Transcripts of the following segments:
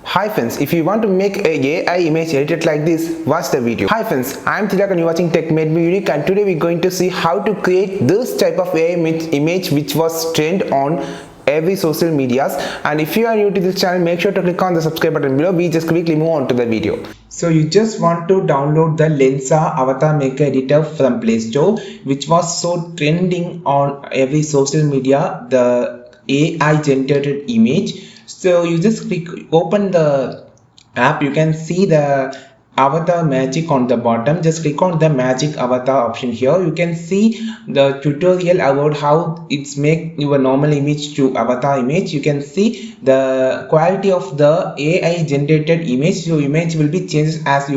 Hi friends, if you want to make a AI image edited like this, watch the video. Hi friends, I am Tilak and you are watching Tech Made Me Unique, and today we are going to see how to create this type of AI image which was trend on every social medias. And if you are new to this channel, make sure to click on the subscribe button below. We just quickly move on to the video. So you just want to download the Lensa Avatar Maker Editor from Play Store, which was so trending on every social media, the AI generated image. So you just open the app. You can see the avatar magic on the bottom. Just click on the magic avatar option here. You can see the tutorial about how it's make your normal image to avatar image. You can see the quality of the AI generated image. Your image will be changed as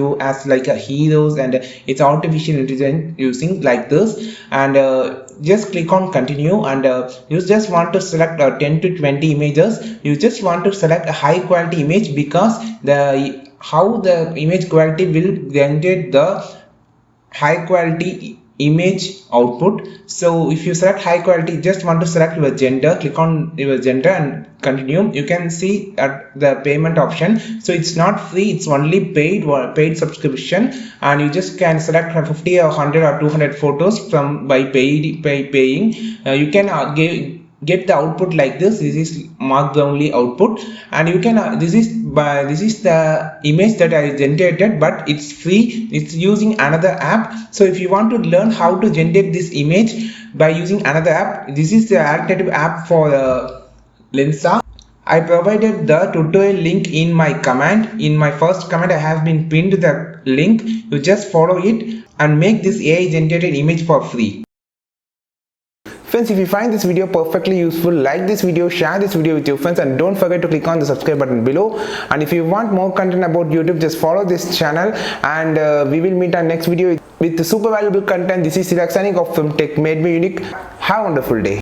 like a heroes, and it's artificial intelligence using like this. And just click on continue, and you just want to select 10 to 20 images. You just want to select a high quality image, because how the image quality will generate the high quality image output. So if you select high quality, just want to select your gender, click on your gender and continue. You can see at the payment option. So it's not free, it's only paid subscription, and you just can select 50 or 100 or 200 photos from by paying. You can get the output like this. This is marked only output, and you can this is the image that I generated, but it's free. It's using another app. So if you want to learn how to generate this image by using another app, this is the alternative app for Lensa. I provided the tutorial link in my comment. In my first comment, I have been pinned the link. You just follow it and make this AI generated image for free. Friends, if you find this video perfectly useful, like this video, share this video with your friends, and don't forget to click on the subscribe button below. And if you want more content about YouTube, just follow this channel, and we will meet our next video with super valuable content. This is Tilak signing off from Tech Made Me Unique. Have a wonderful day.